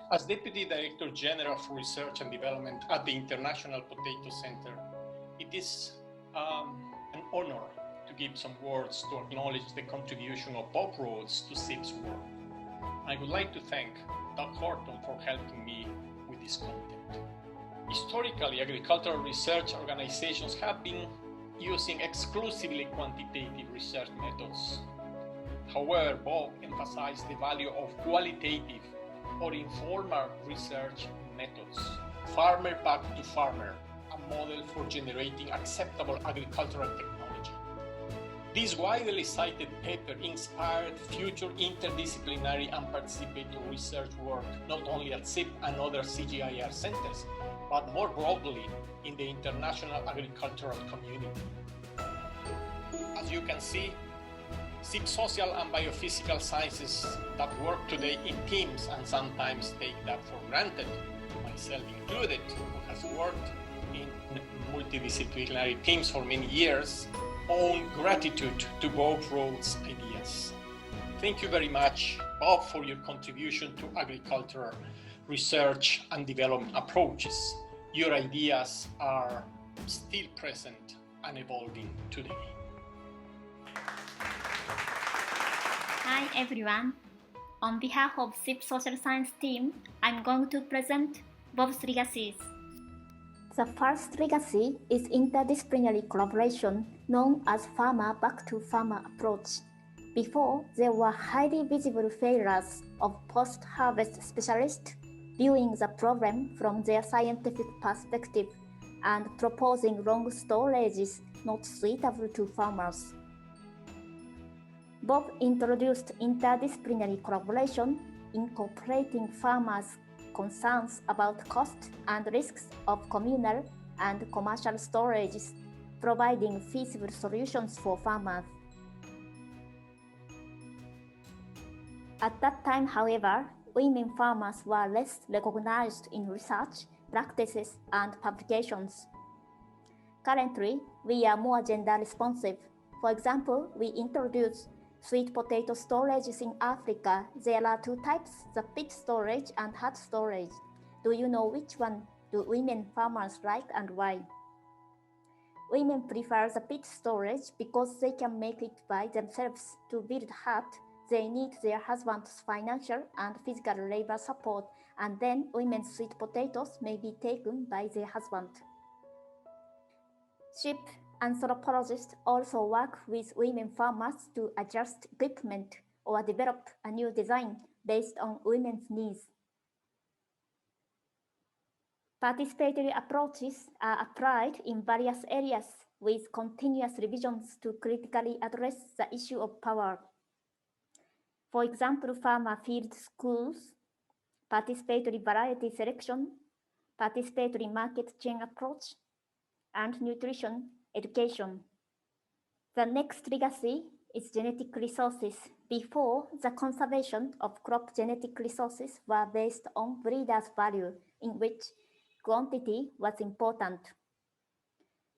As Deputy Director General for Research and Development at the International Potato Center, it is an honor to give some words to acknowledge the contribution of Bob Rhoades to CIP's work. I would like to thank Doug Horton for helping me with this content. Historically, agricultural research organizations have been using exclusively quantitative research methods. However, Bob emphasized the value of qualitative or informal research methods. Farmer back to farmer, a model for generating acceptable agricultural technology. This widely cited paper inspired future interdisciplinary and participatory research work, not only at CIP and other CGIAR centers, but more broadly in the international agricultural community. As you can see, CIP social and biophysical sciences that work today in teams and sometimes take that for granted, myself included, who has worked in multidisciplinary teams for many years, owe gratitude to Bob Rhoades' ideas. Thank you very much, Bob, for your contribution to agricultural research and development approaches. Your ideas are still present and evolving today. Hi everyone. On behalf of CIP Social Science team, I'm going to present Bob's legacies. The first legacy is interdisciplinary collaboration known as farmer-back-to-farmer approach. Before, there were highly visible failures of post-harvest specialists viewing the problem from their scientific perspective and proposing long storages not suitable to farmers. Bob introduced interdisciplinary collaboration, incorporating farmers' concerns about cost and risks of communal and commercial storages, providing feasible solutions for farmers. At that time, however, women farmers were less recognized in research, practices, and publications. Currently, we are more gender responsive. For example, we introduced sweet potato storages in Africa. There are two types, the pit storage and hut storage. Do you know which one do women farmers like and why? Women prefer the pit storage because they can make it by themselves. To build hut, they need their husband's financial and physical labor support, and then women's sweet potatoes may be taken by their husband. Sheep anthropologists also work with women farmers to adjust equipment or develop a new design based on women's needs. Participatory approaches are applied in various areas with continuous revisions to critically address the issue of power. For example, farmer field schools, participatory variety selection, participatory market chain approach, and nutrition education. The next legacy is genetic resources. Before, the conservation of crop genetic resources were based on breeders' value, in which quantity was important.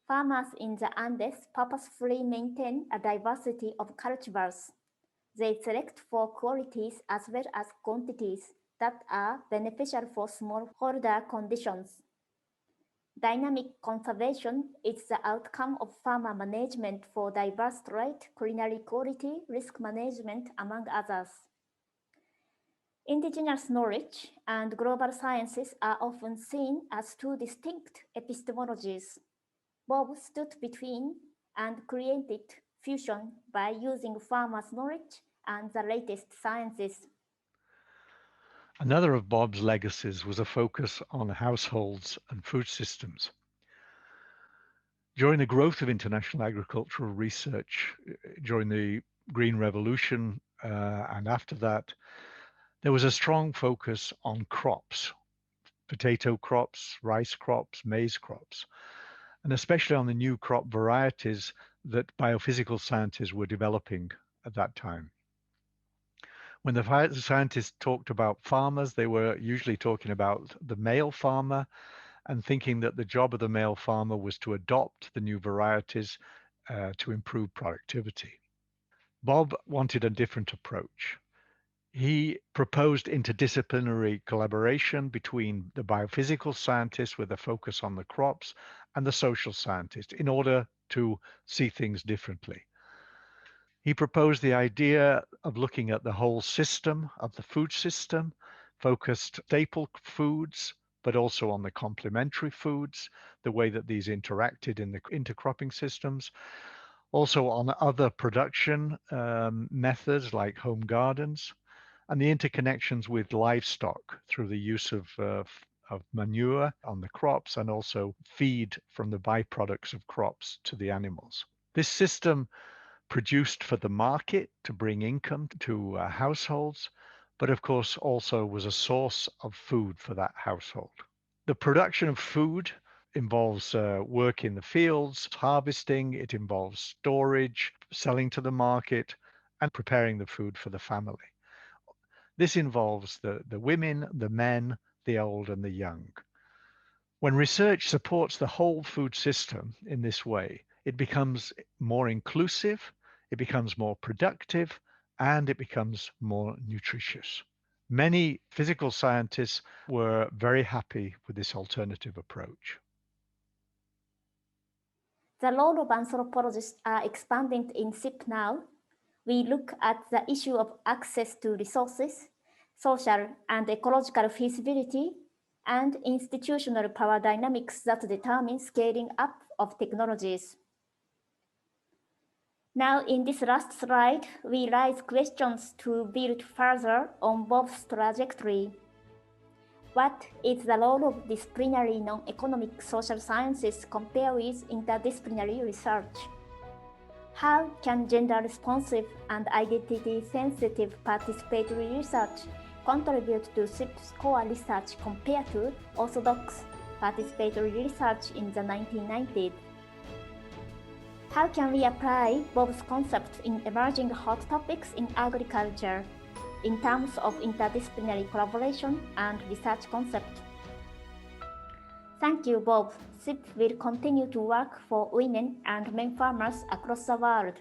Farmers in the Andes purposefully maintain a diversity of cultivars. They select for qualities as well as quantities that are beneficial for smallholder conditions. Dynamic conservation is the outcome of farmer management for diverse trait, culinary quality, risk management, among others. Indigenous knowledge and global sciences are often seen as two distinct epistemologies. Bob stood between and created fusion by using farmers' knowledge and the latest sciences. Another of Bob's legacies was a focus on households and food systems. During the growth of international agricultural research, during the Green Revolution and after that, there was a strong focus on crops, potato crops, rice crops, maize crops, and especially on the new crop varieties that biophysical scientists were developing at that time. When the scientists talked about farmers, they were usually talking about the male farmer and thinking that the job of the male farmer was to adopt the new varieties to improve productivity. Bob wanted a different approach. He proposed interdisciplinary collaboration between the biophysical scientists with a focus on the crops and the social scientists in order to see things differently. He proposed the idea of looking at the whole system of the food system, focused staple foods, but also on the complementary foods, the way that these interacted in the intercropping systems, also on other production methods like home gardens, and the interconnections with livestock through the use of manure on the crops and also feed from the byproducts of crops to the animals. This system produced for the market to bring income to households, but of course also was a source of food for that household. The production of food involves work in the fields, harvesting, it involves storage, selling to the market, and preparing the food for the family. This involves the women, the men, the old, and the young. When research supports the whole food system in this way, it becomes more inclusive, it becomes more productive, and it becomes more nutritious. Many physical scientists were very happy with this alternative approach. The role of anthropologists are expanding in SIP now. We look at the issue of access to resources, social and ecological feasibility, and institutional power dynamics that determine scaling up of technologies. Now, in this last slide, we raise questions to build further on Bob's trajectory. What is the role of disciplinary non-economic social sciences compared with interdisciplinary research? How can gender-responsive and identity-sensitive participatory research contribute to SIP's core research compared to orthodox participatory research in the 1990s? How can we apply Bob's concepts in emerging hot topics in agriculture in terms of interdisciplinary collaboration and research concepts? Thank you, Bob. SIP will continue to work for women and men farmers across the world.